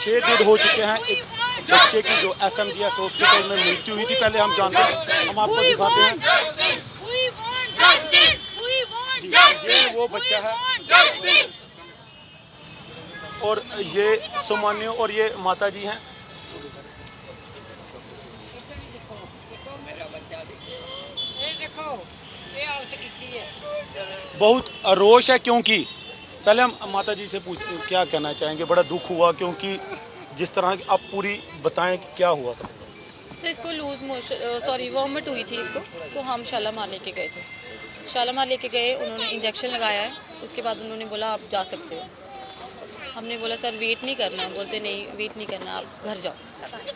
6 दिन हो चुके हैं एक बच्चे की जो SMGS हॉस्पिटल में मृत्यु हुई थी। पहले हम जानते हैं, हम आपको दिखाते हैं जी, ये वो बच्चा है और ये सुमान्य और ये माता जी हैं। बहुत रोष है क्योंकि पहले हम माता जी से क्या कहना चाहेंगे। बड़ा दुख हुआ क्योंकि जिस तरह आप पूरी बताएं क्या हुआ था। सर इसको लूज मोशन वॉमिट हुई थी इसको, तो हम शालामार लेके गए थे। शालामार लेके गए, उन्होंने इंजेक्शन लगाया है। उसके बाद उन्होंने बोला आप जा सकते हो। हमने बोला सर वेट नहीं करना, बोलते नहीं वेट नहीं करना, आप घर जाओ।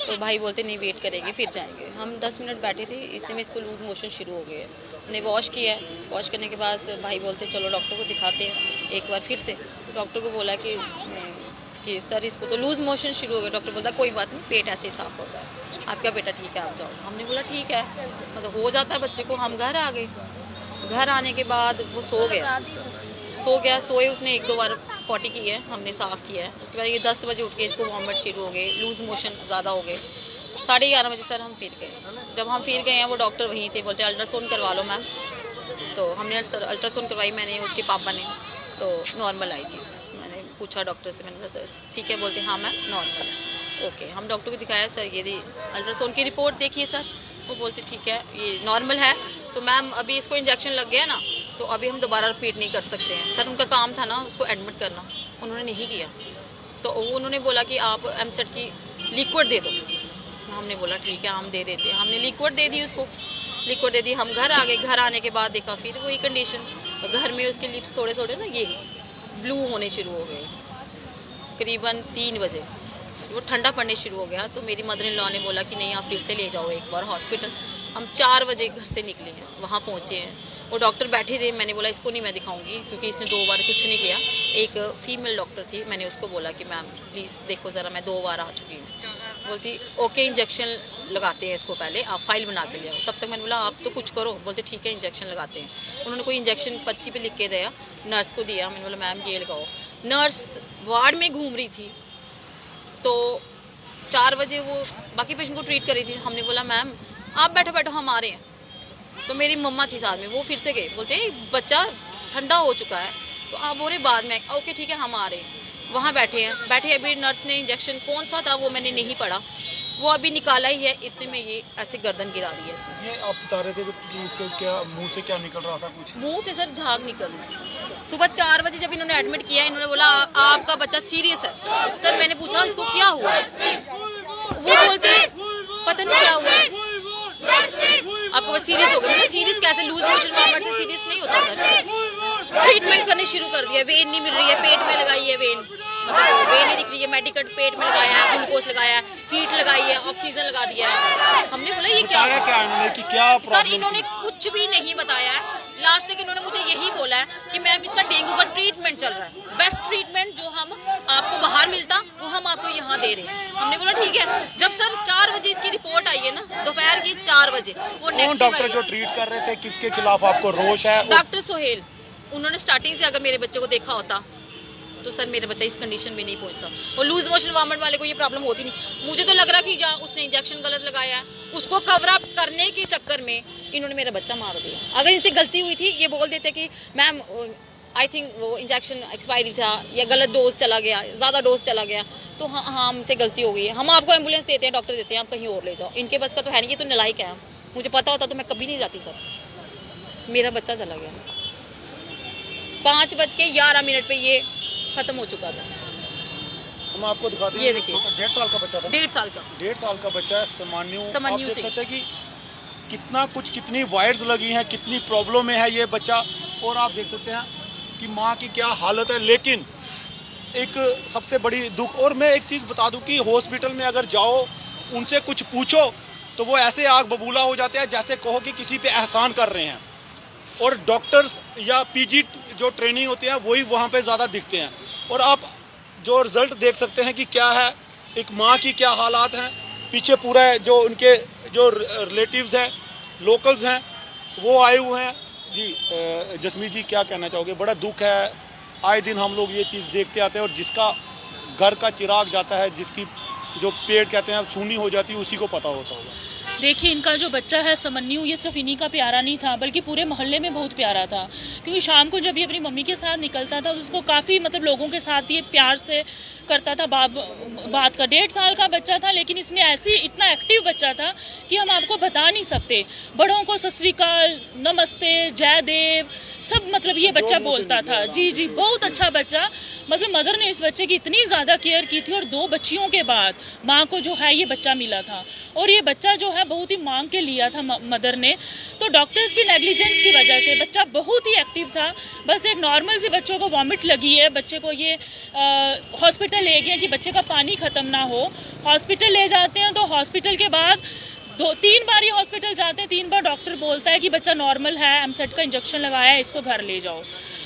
तो भाई बोलते नहीं वेट करेंगे फिर जाएंगे। हम 10 मिनट बैठे थे, इतने में इसको लूज मोशन शुरू हो गए। हमने वॉश किया है, वॉश करने के बाद भाई बोलते चलो डॉक्टर को दिखाते हैं एक बार फिर से। डॉक्टर को बोला कि सर इसको तो लूज मोशन शुरू हो गया। डॉक्टर बोलता कोई बात नहीं, पेट ऐसे ही साफ होता है, आपका बेटा ठीक है, आप जाओ। हमने बोला ठीक है, मतलब हो जाता है बच्चे को। हम घर आ गए। घर आने के बाद वो सो गया। सोए उसने 1-2 बार पॉटी की है, हमने साफ़ किया है। उसके बाद ये 10 बजे उठ के इसको वॉमिट शुरू हो गए, लूज मोशन ज़्यादा हो गए। 11:30 बजे सर हम फिर गए। जब हम फिर गए हैं वो डॉक्टर वहीं थे, बोलते अल्ट्रासाउंड करवा लो मैम। तो हमने अल्ट्रासाउंड करवाई, मैंने उसके पापा ने, तो नॉर्मल आई थी। मैंने पूछा डॉक्टर से, मैंने बोला सर ठीक है, बोलते हाँ मैम नॉर्मल है। ओके, हम डॉक्टर को दिखाया, सर ये अल्ट्रासाउंड की रिपोर्ट देखिए सर। वो बोलते ठीक है ये नॉर्मल है, तो मैम अभी इसको इंजेक्शन लग गया ना, तो अभी हम दोबारा रिपीट नहीं कर सकते हैं। सर उनका काम था ना उसको एडमिट करना, उन्होंने नहीं किया। तो उन्होंने बोला कि आप एमसेट की लिक्विड दे दो। हमने बोला ठीक है हम दे देते हैं। हमने लिक्विड दे दी उसको, लिक्विड दे दी। हम घर आ गए। घर आने के बाद देखा फिर वही कंडीशन। तो घर में उसके लिप्स थोड़े थोड़े ना ये ब्लू होने शुरू हो गए। करीबन 3 बजे वो ठंडा पड़ने शुरू हो गया। तो मेरी मदर इन लॉ ने बोला कि नहीं आप फिर से ले जाओ एक बार हॉस्पिटल। हम 4 बजे घर से निकले हैं, वहाँ पहुँचे हैं। वो डॉक्टर बैठे थे। मैंने बोला इसको नहीं मैं दिखाऊंगी क्योंकि इसने 2 बार कुछ नहीं किया। एक फीमेल डॉक्टर थी, मैंने उसको बोला कि मैम प्लीज़ देखो ज़रा, मैं 2 बार आ चुकी हूँ। बोलती ओके इंजेक्शन लगाते हैं इसको, पहले आप फाइल बना के ले आओ। तब तक मैंने बोला आप तो कुछ करो। बोलते ठीक है इंजेक्शन लगाते हैं। उन्होंने कोई इंजेक्शन पर्ची पे लिख के दिया, नर्स को दिया। मैंने बोला मैम ये लगाओ। नर्स वार्ड में घूम रही थी, तो 4 बजे वो बाकी पेशेंट को ट्रीट कर रही थी। हमने बोला मैम आप बैठो बैठो हम आ रहे हैं। तो मेरी मम्मा थी साथ में, वो फिर से गए। बोलते बच्चा ठंडा हो चुका है, तो आप बोले बाद में। ओके ठीक है हम आ रहे हैं। वहाँ बैठे हैं, बैठे अभी नर्स ने इंजेक्शन कौन सा था वो मैंने नहीं पढ़ा, वो अभी निकाला ही है। इतने में ये ऐसे गर्दन गिरा रही है इसने। ये आप बता रहे थे कि इसके क्या मुंह से क्या निकल रहा था? कुछ मुंह से सर झाग निकल रही है। सुबह 4 बजे जब इन्होंने एडमिट किया, इन्होंने बोला आपका बच्चा सीरियस है। सर मैंने पूछा इसको क्या हुआ है, वो बोलते पता नहीं क्या हुआ है, आपको बस सीरियस हो गया। मतलब सीरियस कैसे, लूज मोशन वॉमिट से सीरियस नहीं होता सर। ट्रीटमेंट करनी शुरू कर दिया, वेन नहीं मिल रही है, पेट में लगाई है वेन, मतलब वेन नहीं दिख रही है, मेडिकल पेट में लगाया है, ग्लूकोज लगाया है, हीट लगाई है, ऑक्सीजन लगा दिया है। हमने बोला ये क्या इन्होंने कि क्या सर, इन्होंने कुछ भी नहीं बताया है। लास्ट तक इन्होंने मुझे यही बोला है कि मैम इसका डेंगू का ट्रीटमेंट चल रहा है, बेस्ट ट्रीटमेंट जो हम आपको बाहर मिलता वो हम आपको यहाँ दे रहे हैं। हमने बोला ठीक है। जब सर 4 बजे इसकी रिपोर्ट आई है ना, दोपहर की 4 बजे, वो कौन डॉक्टर जो ट्रीट कर रहे थे, किसके खिलाफ आपको रोष है? डॉक्टर सोहेल। उन्होंने स्टार्टिंग से अगर मेरे बच्चे को देखा होता तो सर मेरा बच्चा इस कंडीशन में नहीं पहुंचता। और लूज मोशन वॉमिट वाले को ये प्रॉब्लम होती नहीं। मुझे तो लग रहा कि या उसने इंजेक्शन गलत लगाया है, उसको कवर अप करने के चक्कर में इन्होंने मेरा बच्चा मार दिया। अगर इनसे गलती हुई थी ये बोल देते कि मैम आई थिंक वो इंजेक्शन एक्सपायरी था या गलत डोज चला गया, ज़्यादा डोज चला गया, तो हाँ हमसे गलती हो गई है, हम आपको एम्बुलेंस देते हैं, डॉक्टर देते हैं, आप कहीं और ले जाओ। इनके बस का तो है नहीं, ये तो नालायक है। मुझे पता होता तो मैं कभी नहीं जाती सर। मेरा बच्चा चला गया 5:11 पे ये खत्म हो चुका था। हम आपको दिखाते हैं, ये देखिए 1.5 साल का बच्चा था। 1.5 साल का 1.5 साल का बच्चा है। समन्यु आप देख से सकते हैं कि कितना कुछ, कितनी वायर्स लगी हैं, कितनी प्रॉब्लम में है ये बच्चा। और आप देख सकते हैं कि माँ की क्या हालत है। लेकिन एक सबसे बड़ी दुख, और मैं एक चीज़ बता दूं कि हॉस्पिटल में अगर जाओ उनसे कुछ पूछो तो वो ऐसे आग बबूला हो जाते हैं जैसे कहो कि किसी पे एहसान कर रहे हैं। और डॉक्टर्स या पीजी जो ट्रेनिंग होती है वही वहाँ पे ज़्यादा दिखते हैं। और आप जो रिज़ल्ट देख सकते हैं कि क्या है, एक माँ की क्या हालात हैं। पीछे पूरा है जो उनके जो रिलेटिव्स हैं, लोकल्स हैं, वो आए हुए हैं। जी जसमीत जी क्या कहना चाहोगे? बड़ा दुख है, आए दिन हम लोग ये चीज़ देखते आते हैं और जिसका घर का चिराग जाता है, जिसकी जो पेट कहते हैं सूनी हो जाती है, उसी को पता होता होगा। देखिए, इनका जो बच्चा है समन्यु, ये सिर्फ इन्हीं का प्यारा नहीं था बल्कि पूरे मोहल्ले में बहुत प्यारा था, क्योंकि शाम को जब ये अपनी मम्मी के साथ निकलता था उसको काफ़ी मतलब लोगों के साथ ये प्यार से करता था बात का। 1.5 साल का बच्चा था, लेकिन इसमें ऐसी इतना एक्टिव बच्चा था कि हम आपको बता नहीं सकते। बड़ों को सत श्री अकाल, नमस्ते, जय देव सब मतलब ये बच्चा बोलता था। जी जी, बहुत अच्छा बच्चा। मतलब मदर ने इस बच्चे की इतनी ज़्यादा केयर की थी, और 2 बच्चियों के बाद माँ को जो है ये बच्चा मिला था, और ये बच्चा जो है बहुत ही मांग के लिया था मदर ने। तो डॉक्टर्स की नेग्लिजेंस की वजह से बच्चा बहुत ही एक्टिव था। बस एक नॉर्मल सी बच्चों को वॉमिट लगी है, बच्चे को ये हॉस्पिटल ले गए कि बच्चे का पानी ख़त्म ना हो। हॉस्पिटल ले जाते हैं तो हॉस्पिटल के बाद 2-3 बार ये हॉस्पिटल जाते हैं, 3 बार डॉक्टर बोलता है कि बच्चा नॉर्मल है, एमसेट का इंजेक्शन लगाया है, इसको घर ले जाओ।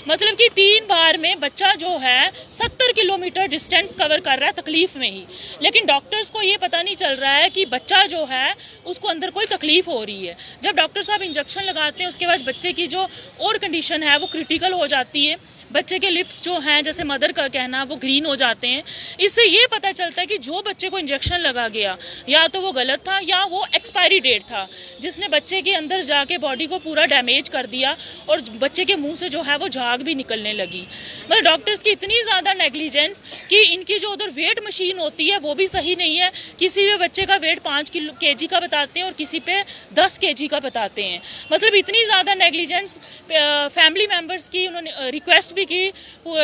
मतलब कि 3 बार में बच्चा जो है 70 किलोमीटर डिस्टेंस कवर कर रहा है तकलीफ में ही, लेकिन डॉक्टर्स को ये पता नहीं चल रहा है कि बच्चा जो है उसको अंदर कोई तकलीफ हो रही है। जब डॉक्टर साहब इंजेक्शन लगाते हैं उसके बाद बच्चे की जो और कंडीशन है वो क्रिटिकल हो जाती है। बच्चे के लिप्स जो हैं, जैसे मदर का कहना, वो ग्रीन हो जाते हैं। इससे ये पता चलता है कि जो बच्चे को इंजेक्शन लगा गया या तो वो गलत था या वो एक्सपायरी डेट था, जिसने बच्चे के अंदर जाके बॉडी को पूरा डैमेज कर दिया, और बच्चे के मुंह से जो है वो झाग भी निकलने लगी। मतलब डॉक्टर्स की इतनी ज़्यादा नेग्लिजेंस कि इनकी जो उधर वेट मशीन होती है वो भी सही नहीं है। किसी भी बच्चे का वेट 5 kg का बताते हैं और किसी पे 10 kg का बताते हैं। मतलब इतनी ज़्यादा नेग्लिजेंस। फैमिली मेम्बर्स की उन्होंने रिक्वेस्ट की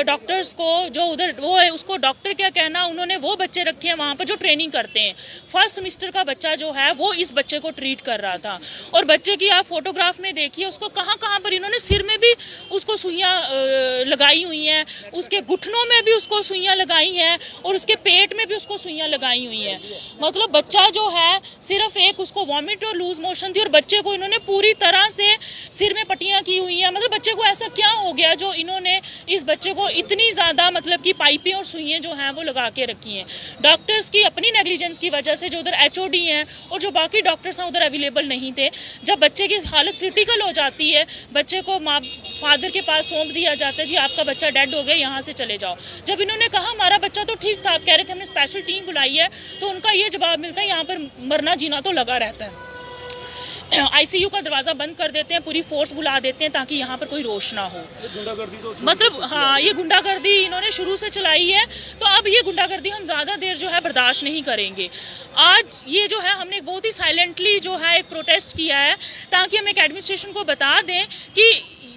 डॉक्टर्स को, जो उधर वो है उसको डॉक्टर क्या कहना, उन्होंने वो बच्चे रखे हैं वहाँ पर जो ट्रेनिंग करते हैं। फर्स्ट सेमेस्टर का बच्चा जो है वो इस बच्चे को ट्रीट कर रहा था, और बच्चे की आप फोटोग्राफ में देखिए उसको कहाँ कहाँ पर इन्होंने सिर में भी उसको सुइयाँ लगाई हुई हैं, उसके घुटनों में भी उसको सुइयाँ लगाई हैं, और उसके पेट में भी उसको सुइयाँ लगाई हुई हैं। मतलब बच्चा जो है सिर्फ एक उसको वॉमिट और लूज मोशन थी, और बच्चे को इन्होंने पूरी तरह से सिर में पट्टियाँ की हुई हैं। मतलब बच्चे को ऐसा क्या हो गया जो इन्होंने इस बच्चे को इतनी ज़्यादा मतलब कि पाइपें और सुइयाँ जो हैं वो लगा के रखी हैं। डॉक्टर्स की अपनी नेग्लिजेंस की वजह से, जो उधर HOD हैं और जो बाकी डॉक्टर्स हैं उधर अवेलेबल नहीं थे। जब बच्चे की हालत क्रिटिकल हो जाती है, बच्चे को फादर के पास सौंप दिया जाता है, जी आपका बच्चा डेड हो गया, यहाँ से चले जाओ। जब इन्होंने कहा हमारा बच्चा तो ठीक था, आप कह रहे थे हमने स्पेशल टीम बुलाई है, तो उनका ये जवाब मिलता है यहाँ पर मरना जीना तो लगा रहता है। ICU का दरवाज़ा बंद कर देते हैं, पूरी फोर्स बुला देते हैं ताकि यहाँ पर कोई रोश ना हो। गुंडागर्दी तो मतलब हाँ, ये गुंडागर्दी इन्होंने शुरू से चलाई है, तो अब ये गुंडागर्दी हम ज़्यादा देर जो है बर्दाश्त नहीं करेंगे। आज ये जो है हमने बहुत ही साइलेंटली जो है एक प्रोटेस्ट किया है, ताकि हम एक एडमिनिस्ट्रेशन को बता दें कि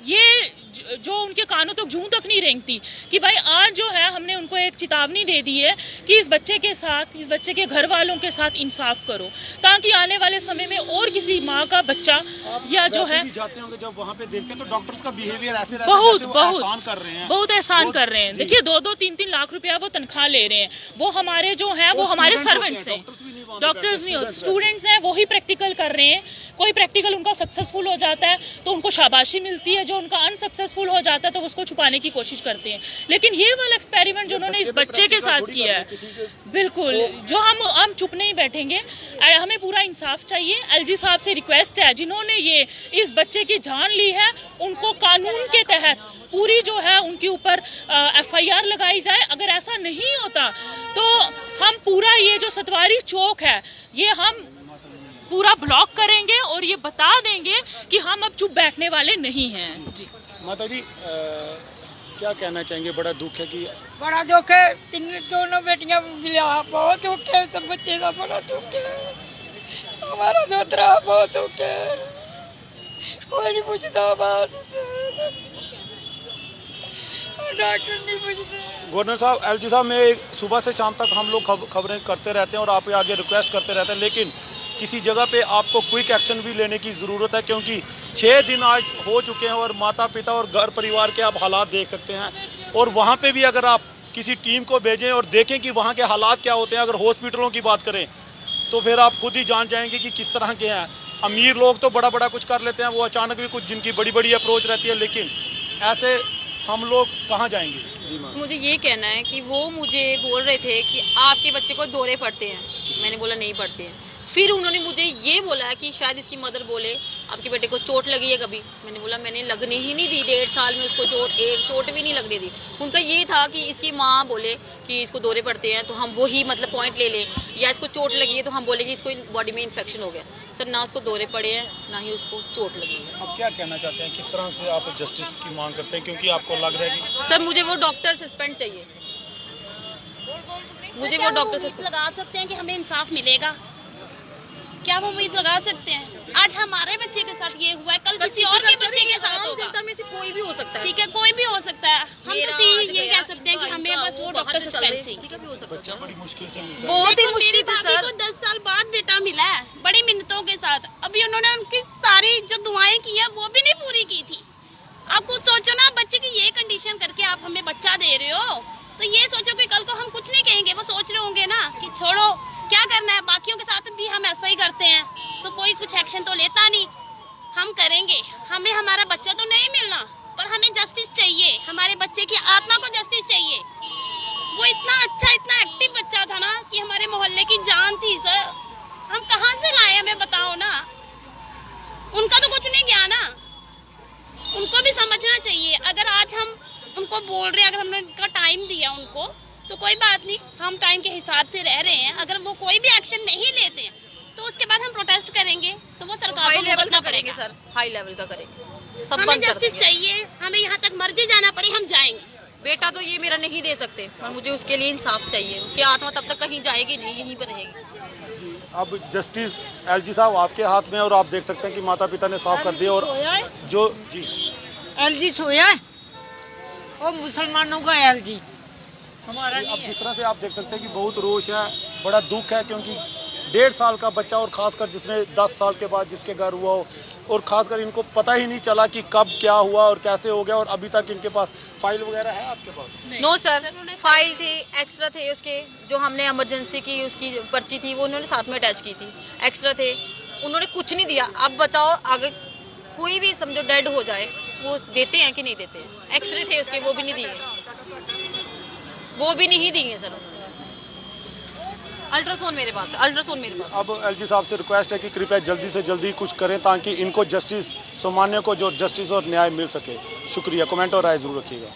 ये जो उनके कानों तक जूं तक नहीं रेंगती कि भाई आज जो है हमने उनको एक चेतावनी दे दी है कि इस बच्चे के साथ, इस बच्चे के घर वालों के साथ इंसाफ करो, ताकि आने वाले समय में और किसी माँ का बच्चा या जो है भी जाते होंगे, जब वहाँ पे देखते हैं तो डॉक्टर्स का बिहेवियर ऐसे रहता है बहुत जैसे वो बहुत एहसान कर रहे हैं, बहुत एहसान कर रहे हैं। देखिए 2-2 3-3 लाख रुपया वो तनख्वाह ले रहे हैं, वो हमारे जो हैं वो हमारे सर्वेंट्स हैं, डॉक्टर्स नहीं होते, स्टूडेंट्स हैं, वो ही प्रैक्टिकल कर रहे हैं। कोई प्रैक्टिकल उनका सक्सेसफुल हो जाता है तो उनको शाबाशी मिलती है, जो उनका अनसक्सेसफुल हो जाता है तो उसको छुपाने की कोशिश करते हैं। लेकिन ये वाला एक्सपेरिमेंट जो उन्होंने इस बच्चे के साथ किया है, बिल्कुल जो हम चुप नहीं बैठेंगे, हमें पूरा इंसाफ चाहिए। LG साहब से रिक्वेस्ट है, जिन्होंने ये इस बच्चे की जान ली है उनको कानून के तहत पूरी जो है उनके ऊपर FIR लगाई जाए। अगर ऐसा नहीं होता तो हम पूरा ये जो सतवारी चौक है ये हम पूरा ब्लॉक करेंगे और ये बता देंगे कि हम अब चुप बैठने वाले नहीं हैं। जी माता जी क्या कहना चाहेंगे? बड़ा दुख है कि बड़ा दुख है, दोनों बेटियां मिला, बहुत दुख है, सब बच्चे का बड़ा दुख है, हमारा दोतरा बहुत दुख है, कोई नहीं पूछता बात, डॉक्टर नहीं पूछते। गवर्नर साहब, LG साहब, मैं सुबह से शाम तक हम लोग खबरें करते रहते हैं और आप आगे रिक्वेस्ट करते रहते हैं, लेकिन किसी जगह पे आपको क्विक एक्शन भी लेने की ज़रूरत है, क्योंकि 6 दिन आज हो चुके हैं और माता पिता और घर परिवार के आप हालात देख सकते हैं। और वहाँ पे भी अगर आप किसी टीम को भेजें और देखें कि वहाँ के हालात क्या होते हैं, अगर हॉस्पिटलों की बात करें तो फिर आप खुद ही जान जाएंगे कि किस तरह के हैं। अमीर लोग तो बड़ा बड़ा कुछ कर लेते हैं, वो अचानक भी कुछ जिनकी बड़ी बड़ी अप्रोच रहती है, लेकिन ऐसे हम लोग कहाँ जाएंगे? जी मैम, मुझे ये कहना है कि वो मुझे बोल रहे थे कि आपके बच्चे को दौरे पड़ते हैं, मैंने बोला नहीं पड़ते हैं। फिर उन्होंने मुझे ये बोला कि शायद इसकी मदर बोले आपके बेटे को चोट लगी है कभी। मैंने बोला मैंने लगने ही नहीं दी, 1.5 साल में उसको एक चोट भी नहीं लगने दी। उनका ये था कि इसकी माँ बोले कि इसको दौरे पड़ते हैं तो हम वो ही मतलब पॉइंट ले लें, या इसको चोट लगी है तो हम बोलेंगे इसको बॉडी में इन्फेक्शन हो गया। सर ना उसको दौरे पड़े हैं ना ही उसको चोट लगी है। अब क्या कहना चाहते हैं, किस तरह से आप जस्टिस की मांग करते हैं, क्योंकि आपको लग रहा है कि सर मुझे वो डॉक्टर सस्पेंड चाहिए, मुझे वो डॉक्टर उम्मीद लगा सकते हैं कि हमें इंसाफ मिलेगा? क्या हम उम्मीद लगा सकते हैं? आज हमारे बच्चे के साथ ये हुआ है, कल किसी और के बच्चे के साथ होगा। जनता में से कोई भी हो सकता है। ठीक है, कोई भी हो सकता है। हम तो ये कह सकते हैं कि हमें बस वो डॉक्टर सस्पेंड चाहिए। किसी का भी हो सकता बच्चा है। बड़ी मुश्किल से मिलता है। बहुत ही देखो, मुश्किल मेरी से भाभी सर। को 10 साल बाद बेटा मिला है, बड़ी मिन्नतों के साथ। अभी उन्होंने उनकी सारी जो दुआएं की है वो भी नहीं पूरी की थी। आप खुद सोचो ना, बच्चे की ये कंडीशन करके आप हमें बच्चा दे रहे हो, तो ये सोचो कि कल को हम कुछ नहीं कहेंगे। वो सोच रहे होंगे ना कि छोड़ो क्या करना है, बाकियों के साथ भी हम ऐसा ही करते हैं, तो कोई कुछ एक्शन तो लेता नहीं। हम करेंगे, हमें हमारा बच्चा तो नहीं मिलना, पर हमें जस्टिस चाहिए। हमारे बच्चे की आत्मा को जस्टिस चाहिए। वो इतना अच्छा, इतना एक्टिव बच्चा था ना कि हमारे मोहल्ले की जान थी सर। हम कहाँ से लाए, हमें बताओ ना। उनका तो कुछ नहीं गया ना, उनको भी समझना चाहिए। अगर आज हम उनको बोल रहे हैं, अगर हमने उनका टाइम दिया उनको, तो कोई बात नहीं, हम टाइम के हिसाब से रह रहे हैं। अगर वो कोई भी एक्शन नहीं लेते हैं तो उसके बाद हम प्रोटेस्ट करेंगे, तो वो सरकार हाई को लेवल भुगतना का करेंगे पड़ेगा। सर, हाई लेवल का करेंगे। सब हमें बंद कर जस्टिस देंगे। चाहिए, हमें यहाँ तक मर्जी जाना पड़े हम जाएंगे। बेटा तो ये मेरा नहीं दे सकते, पर मुझे उसके लिए इंसाफ चाहिए। उसकी आत्मा तब तक कहीं जाएगी नहीं, यहीं पर रहेगी। अब जस्टिस एलजी साहब आपके हाथ में, और आप देख सकते हैं कि माता पिता ने साफ कर दिया। और जो जी एलजी सोया है, वो मुसलमानों का एलजी, हमारा अब नहीं है। जिस तरह से आप देख सकते हैं कि बहुत रोष है, बड़ा दुख है, क्योंकि 1.5 साल का बच्चा, और खासकर जिसने 10 साल के बाद जिसके घर हुआ हो, और खासकर इनको पता ही नहीं चला कि कब क्या हुआ और कैसे हो गया, और अभी तक इनके पास फाइल वगैरह है आपके पास? नो सर, फाइल थी, एक्स्ट्रा थे उसके, जो हमने इमरजेंसी की उसकी पर्ची थी वो उन्होंने साथ में अटैच की थी, एक्स्ट्रा थे। उन्होंने कुछ नहीं दिया। अब बचाओ, अगर कोई भी समझो डेड हो जाए, वो देते हैं कि नहीं देते हैं? एक्सरे थे उसके, वो भी नहीं दिए, वो भी नहीं दिए सर उन्होंने। अल्ट्रासाउंड मेरे पास है, अल्ट्रासाउंड मेरे पास है। अब एलजी साहब से रिक्वेस्ट है कि कृपया जल्दी से जल्दी कुछ करें, ताकि इनको जस्टिस, सामान्य को जो जस्टिस और न्याय मिल सके। शुक्रिया। कमेंट और राय जरूर रखिएगा।